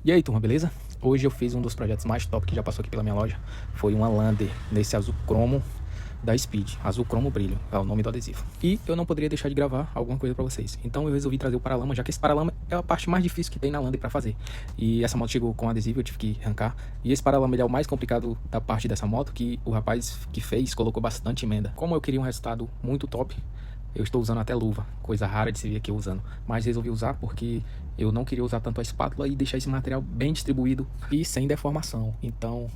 E aí, turma, beleza? Hoje eu fiz um dos projetos mais top que já passou aqui pela minha loja. Foi uma Lander nesse azul cromo da Speed, azul cromo brilho, é o nome do adesivo. E eu não poderia deixar de gravar alguma coisa pra vocês. Então eu resolvi trazer o paralama, já que esse paralama é a parte mais difícil que tem na Lander pra fazer. E essa moto chegou com adesivo, eu tive que arrancar. E esse paralama ele é o mais complicado da parte dessa moto, que o rapaz que fez colocou bastante emenda. Como eu queria um resultado muito top, eu estou usando até luva, coisa rara de se ver aqui eu usando. Mas resolvi usar porque eu não queria usar tanto a espátula e deixar esse material bem distribuído e sem deformação. Então,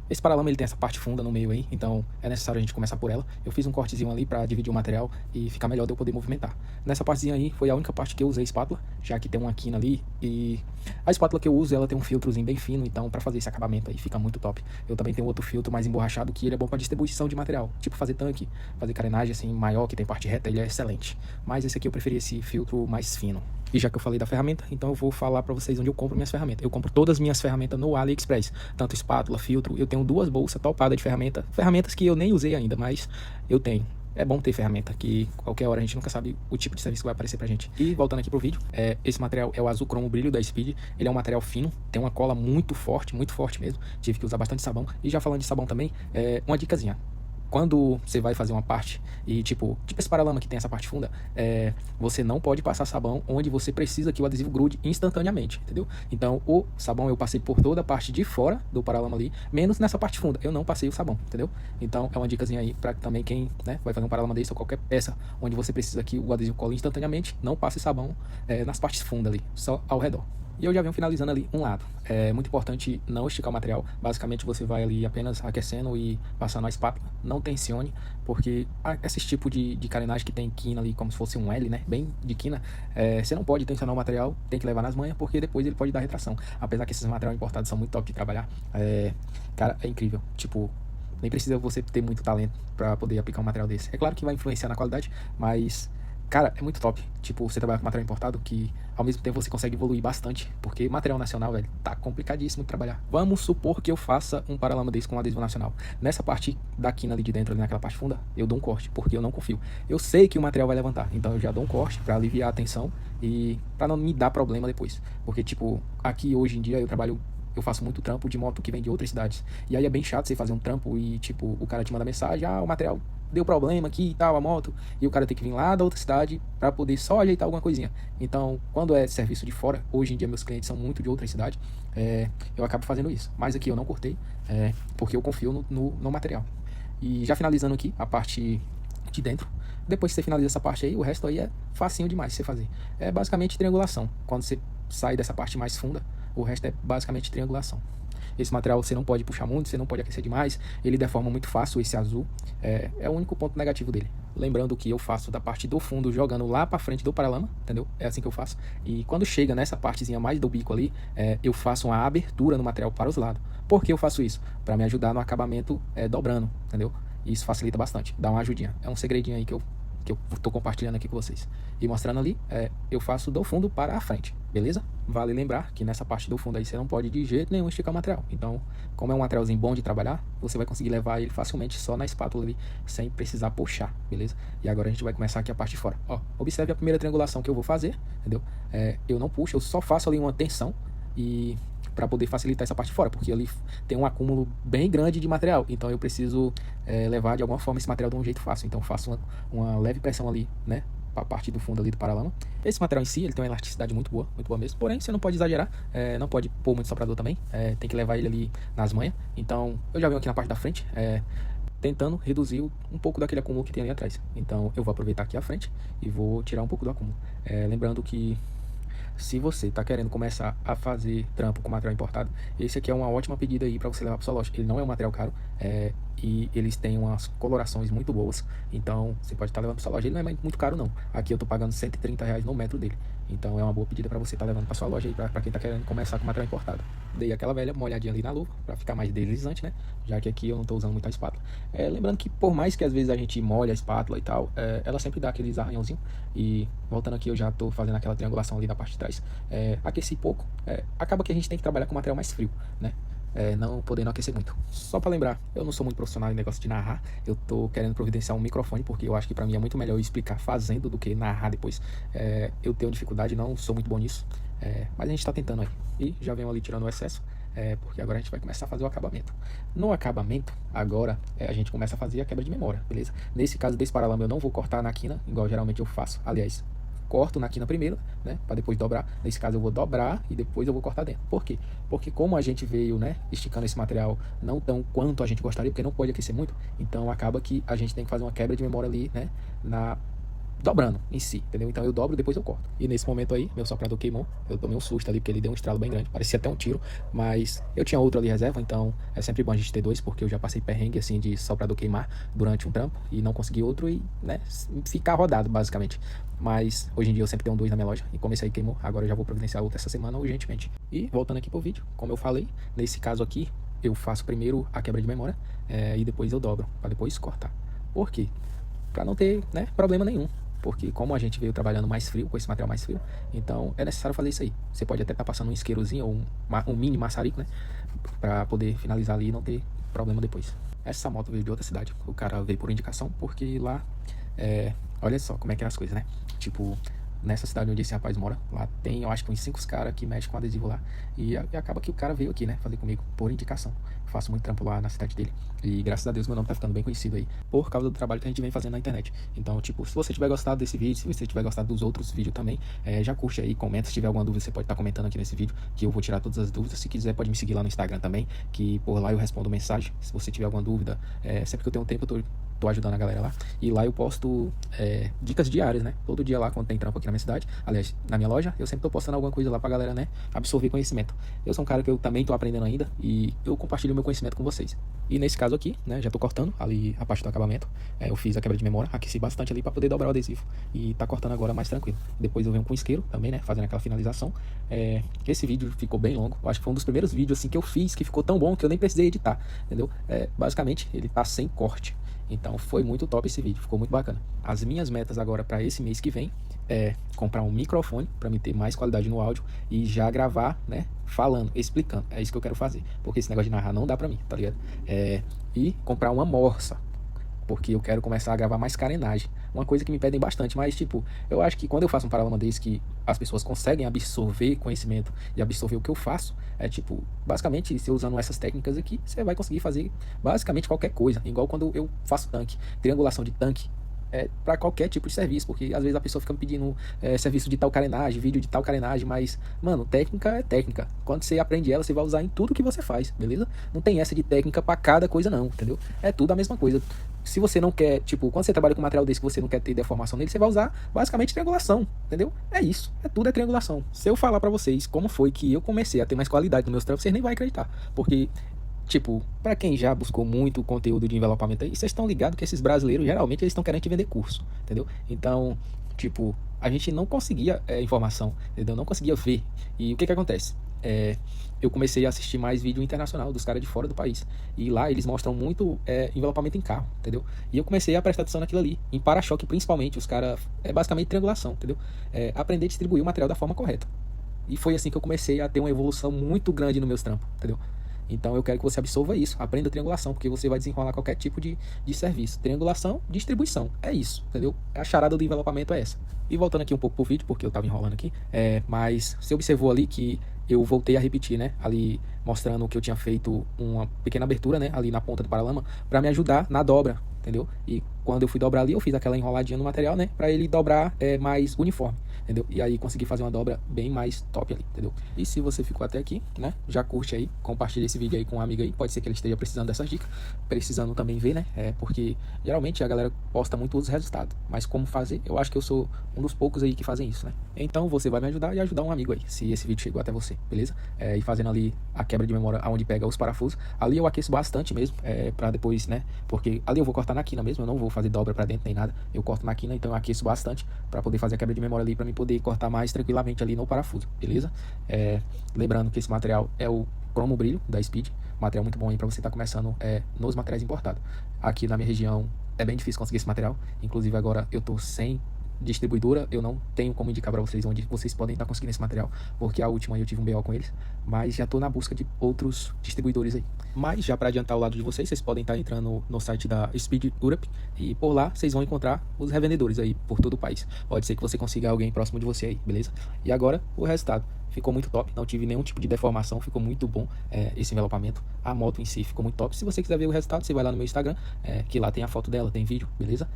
esse paralama ele tem essa parte funda no meio aí, então é necessário a gente começar por ela. Eu fiz um cortezinho ali para dividir o material e ficar melhor de eu poder movimentar. Nessa partezinha aí foi a única parte que eu usei espátula, já que tem uma quina ali e a espátula que eu uso ela tem um filtrozinho bem fino, então para fazer esse acabamento aí fica muito top. Eu também tenho outro filtro mais emborrachado que ele é bom para distribuição de material, tipo fazer tanque, fazer carenagem assim maior, que tem parte reta, ele é excelente. Mas esse aqui eu preferi esse filtro mais fino. E já que eu falei da ferramenta, então eu vou falar para vocês onde eu compro minhas ferramentas. Eu compro todas as minhas ferramentas no AliExpress, tanto espátula, filtro. Eu tenho 2 bolsas topadas de ferramentas que eu nem usei ainda, mas eu tenho. É bom ter ferramenta, que qualquer hora a gente nunca sabe o tipo de serviço que vai aparecer pra gente. E voltando aqui pro vídeo, esse material é o azul cromo brilho da Speed. Ele é um material fino, tem uma cola muito forte mesmo. Tive que usar bastante sabão. E já falando de sabão também, uma dicasinha. Quando você vai fazer uma parte e tipo esse paralama que tem essa parte funda, você não pode passar sabão onde você precisa que o adesivo grude instantaneamente, entendeu? Então o sabão eu passei por toda a parte de fora do paralama ali, menos nessa parte funda, eu não passei o sabão, entendeu? Então é uma dicasinha aí para também quem vai fazer um paralama desse ou qualquer peça onde você precisa que o adesivo cole instantaneamente, não passe sabão nas partes fundas ali, só ao redor. E eu já venho finalizando ali um lado. É muito importante não esticar o material. Basicamente você vai ali apenas aquecendo e passando a espátula. Não tensione, porque esse tipo de carenagem que tem quina ali, como se fosse um L, né? Bem de quina. Você não pode tensionar o material, tem que levar nas manhas, porque depois ele pode dar retração. Apesar que esses materiais importados são muito top de trabalhar. Cara, é incrível. Tipo, nem precisa você ter muito talento para poder aplicar um material desse. É claro que vai influenciar na qualidade, mas... cara, é muito top, tipo, você trabalhar com material importado que ao mesmo tempo você consegue evoluir bastante, porque material nacional, velho, tá complicadíssimo de trabalhar. Vamos supor que eu faça um paralama desse com um adesivo nacional. Nessa parte da quina ali de dentro, ali naquela parte funda, eu dou um corte, porque eu não confio. Eu sei que o material vai levantar, então eu já dou um corte pra aliviar a tensão e pra não me dar problema depois. Porque, tipo, aqui hoje em dia eu faço muito trampo de moto que vem de outras cidades. E aí é bem chato você fazer um trampo e, tipo, o cara te manda mensagem, o material deu problema aqui e tal, a moto, e o cara tem que vir lá da outra cidade para poder só ajeitar alguma coisinha. Então, quando é serviço de fora, hoje em dia meus clientes são muito de outra cidade, eu acabo fazendo isso. Mas aqui eu não cortei, porque eu confio no material. E já finalizando aqui a parte de dentro, depois que você finaliza essa parte aí, o resto aí é facinho demais de você fazer. É basicamente triangulação. Quando você sai dessa parte mais funda, o resto é basicamente triangulação. Esse material você não pode puxar muito, você não pode aquecer demais, ele deforma muito fácil esse azul, é o único ponto negativo dele. Lembrando que eu faço da parte do fundo jogando lá pra frente do paralama, entendeu? É assim que eu faço. E quando chega nessa partezinha mais do bico ali, eu faço uma abertura no material para os lados. Por que eu faço isso? Para me ajudar no acabamento dobrando, entendeu? Isso facilita bastante, dá uma ajudinha. É um segredinho aí que eu tô compartilhando aqui com vocês. E mostrando ali, eu faço do fundo para a frente, beleza? Vale lembrar que nessa parte do fundo aí você não pode de jeito nenhum esticar o material. Então, como é um materialzinho bom de trabalhar, você vai conseguir levar ele facilmente só na espátula ali, sem precisar puxar, beleza? E agora a gente vai começar aqui a parte de fora. Ó, observe a primeira triangulação que eu vou fazer, entendeu? Eu não puxo, eu só faço ali uma tensão e... para poder facilitar essa parte de fora, porque ali tem um acúmulo bem grande de material, então eu preciso levar de alguma forma esse material de um jeito fácil. Então eu faço uma leve pressão ali, né, para a parte do fundo ali do paralama. Esse material em si, ele tem uma elasticidade muito boa mesmo, porém você não pode exagerar, não pode pôr muito soprador também, tem que levar ele ali nas manhas. Então eu já venho aqui na parte da frente, tentando reduzir um pouco daquele acúmulo que tem ali atrás. Então eu vou aproveitar aqui a frente e vou tirar um pouco do acúmulo. Lembrando que se você está querendo começar a fazer trampo com material importado, esse aqui é uma ótima pedida aí para você levar para sua loja. Ele não é um material caro, e eles têm umas colorações muito boas, então você pode estar levando para sua loja. Ele não é muito caro não, aqui eu estou pagando R$ 130 no metro dele, então é uma boa pedida para você estar levando para sua loja aí, para quem está querendo começar com material importado. Dei aquela velha molhadinha ali na luva, para ficar mais deslizante, né, já que aqui eu não estou usando muita espátula. Lembrando que por mais que às vezes a gente molhe a espátula e tal, ela sempre dá aqueles arranhãozinhos. E voltando aqui, eu já estou fazendo aquela triangulação ali na parte de trás, aqueci pouco, acaba que a gente tem que trabalhar com material mais frio, né, não podendo aquecer muito. Só para lembrar, eu não sou muito profissional em negócio de narrar, eu tô querendo providenciar um microfone, porque eu acho que para mim é muito melhor eu explicar fazendo do que narrar depois. Eu tenho dificuldade, não sou muito bom nisso, Mas a gente tá tentando aí. E já venho ali tirando o excesso, porque agora a gente vai começar a fazer o acabamento. No acabamento, agora, a gente começa a fazer a quebra de memória, beleza? Nesse caso desse paralama eu não vou cortar na quina, igual geralmente eu faço. Aliás, corto na quina primeiro, né, para depois dobrar. Nesse caso eu vou dobrar e depois eu vou cortar dentro. Por quê? Porque como a gente veio, né, esticando esse material não tão quanto a gente gostaria, porque não pode aquecer muito, então acaba que a gente tem que fazer uma quebra de memória ali, né, dobrando em si, entendeu? Então eu dobro e depois eu corto. E nesse momento aí, meu soprador queimou. Eu tomei um susto ali, porque ele deu um estralo bem grande. Parecia até um tiro, mas eu tinha outro ali reserva, então é sempre bom a gente ter dois, porque eu já passei perrengue, assim, de soprador queimar durante um trampo e não consegui outro e, né, ficar rodado, basicamente. Mas hoje em dia eu sempre tenho dois na minha loja e como esse aí queimou, agora eu já vou providenciar outro essa semana urgentemente. E voltando aqui pro vídeo, como eu falei, nesse caso aqui, eu faço primeiro a quebra de memória e depois eu dobro, para depois cortar. Por quê? Para não ter, né, problema nenhum. Porque como a gente veio trabalhando mais frio, com esse material mais frio, então é necessário fazer isso aí. Você pode até estar passando um isqueirozinho ou um mini maçarico, né? Pra poder finalizar ali e não ter problema depois. Essa moto veio de outra cidade. O cara veio por indicação, porque lá, olha só como é que é as coisas, né? Tipo, nessa cidade onde esse rapaz mora, lá tem, eu acho que uns 5 caras que mexem com adesivo lá. E acaba que o cara veio aqui, né, fazer comigo, por indicação. Faço muito trampo lá na cidade dele. E graças a Deus meu nome tá ficando bem conhecido aí, por causa do trabalho que a gente vem fazendo na internet. Então, tipo, se você tiver gostado desse vídeo, se você tiver gostado dos outros vídeos também, já curte aí, comenta. Se tiver alguma dúvida, você pode estar comentando aqui nesse vídeo, que eu vou tirar todas as dúvidas. Se quiser, pode me seguir lá no Instagram também, que por lá eu respondo mensagem. Se você tiver alguma dúvida, sempre que eu tenho um tempo, eu tô ajudando a galera lá. E lá eu posto dicas diárias, né? Todo dia lá, quando tem trampo aqui na minha cidade, aliás, na minha loja, eu sempre tô postando alguma coisa lá pra galera, né, absorver conhecimento. Eu sou um cara que eu também tô aprendendo ainda e eu compartilho meu conhecimento com vocês. E nesse caso aqui, né, já tô cortando ali a parte do acabamento. Eu fiz a quebra de memória, aqueci bastante ali pra poder dobrar o adesivo. E tá cortando agora mais tranquilo. Depois eu venho com isqueiro também, né, fazendo aquela finalização. Esse vídeo ficou bem longo. Eu acho que foi um dos primeiros vídeos assim que eu fiz que ficou tão bom que eu nem precisei editar, entendeu? Basicamente, ele tá sem corte. Então foi muito top esse vídeo, ficou muito bacana. As minhas metas agora para esse mês que vem é comprar um microfone para me ter mais qualidade no áudio e já gravar, né, falando, explicando. É isso que eu quero fazer, porque esse negócio de narrar não dá para mim, tá ligado? E comprar uma morsa, porque eu quero começar a gravar mais carenagem. Uma coisa que me pedem bastante, mas tipo, eu acho que quando eu faço um paralama desse que as pessoas conseguem absorver conhecimento e absorver o que eu faço, tipo, basicamente, se usando essas técnicas aqui, você vai conseguir fazer basicamente qualquer coisa. Igual quando eu faço tanque, triangulação de tanque, para qualquer tipo de serviço, porque às vezes a pessoa fica me pedindo serviço de tal carenagem, vídeo de tal carenagem, mas, mano, técnica é técnica. Quando você aprende ela, você vai usar em tudo que você faz, beleza? Não tem essa de técnica para cada coisa não, entendeu? É tudo a mesma coisa. Se você não quer, tipo, quando você trabalha com material desse que você não quer ter deformação nele, você vai usar basicamente triangulação, entendeu? É isso, tudo é triangulação. Se eu falar pra vocês como foi que eu comecei a ter mais qualidade nos meus trampos, vocês nem vão acreditar, porque tipo, pra quem já buscou muito conteúdo de envelopamento aí, vocês estão ligados que esses brasileiros, geralmente, eles estão querendo te vender curso, entendeu? Então, tipo, a gente não conseguia informação, entendeu? Não conseguia ver. E o que que acontece? Eu comecei a assistir mais vídeo internacional dos caras de fora do país. E lá eles mostram muito envelopamento em carro, entendeu? E eu comecei a prestar atenção naquilo ali. Em para-choque, principalmente, os caras... basicamente triangulação, entendeu? Aprender a distribuir o material da forma correta. E foi assim que eu comecei a ter uma evolução muito grande nos meus trampos, entendeu? Então eu quero que você absorva isso, aprenda triangulação, porque você vai desenrolar qualquer tipo de serviço. Triangulação, distribuição, é isso, entendeu? A charada do envelopamento é essa. E voltando aqui um pouco pro vídeo, porque eu tava enrolando aqui, mas você observou ali que eu voltei a repetir, né? Ali mostrando que eu tinha feito uma pequena abertura, né? Ali na ponta do paralama, para me ajudar na dobra, entendeu? E quando eu fui dobrar ali, eu fiz aquela enroladinha no material, né? Para ele dobrar mais uniforme, entendeu? E aí consegui fazer uma dobra bem mais top ali, entendeu? E se você ficou até aqui, né? Já curte aí, compartilha esse vídeo aí com um amigo aí. Pode ser que ele esteja precisando dessas dicas, precisando também ver, né? Porque geralmente a galera posta muito os resultados, mas como fazer, eu acho que eu sou um dos poucos aí que fazem isso, né? Então você vai me ajudar e ajudar um amigo aí, se esse vídeo chegou até você, beleza? E fazendo ali a quebra de memória onde pega os parafusos. Ali eu aqueço bastante mesmo, para depois, né? Porque ali eu vou cortar na quina mesmo, eu não vou fazer dobra pra dentro nem nada. Eu corto na quina, então eu aqueço bastante para poder fazer a quebra de memória ali, para mim poder cortar mais tranquilamente ali no parafuso, beleza? Lembrando que esse material é o cromo brilho da Speed, material muito bom aí para você estar começando nos materiais importados. Aqui na minha região é bem difícil conseguir esse material, inclusive agora eu tô sem distribuidora, eu não tenho como indicar para vocês onde vocês podem estar conseguindo esse material, porque a última eu tive um BO com eles, mas já tô na busca de outros distribuidores aí. Mas já para adiantar o lado de vocês, vocês podem estar entrando no site da Speed Europe e por lá vocês vão encontrar os revendedores aí por todo o país. Pode ser que você consiga alguém próximo de você aí, beleza? E agora o resultado. Ficou muito top, não tive nenhum tipo de deformação, ficou muito bom esse envelopamento. A moto em si ficou muito top. Se você quiser ver o resultado, você vai lá no meu Instagram, que lá tem a foto dela, tem vídeo, beleza?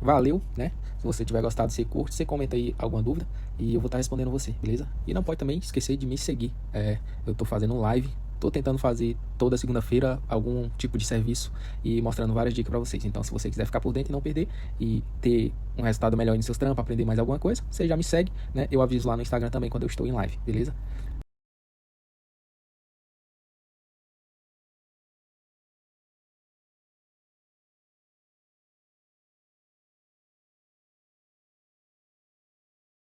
Valeu, né? Se você tiver gostado, você curte, você comenta aí alguma dúvida e eu vou estar respondendo você, beleza? E não pode também esquecer de me seguir. Eu tô fazendo um live, tô tentando fazer toda segunda-feira algum tipo de serviço e mostrando várias dicas para vocês. Então, se você quiser ficar por dentro e não perder e ter um resultado melhor nos seus trampos, aprender mais alguma coisa, você já me segue, né? Eu aviso lá no Instagram também quando eu estou em live, beleza?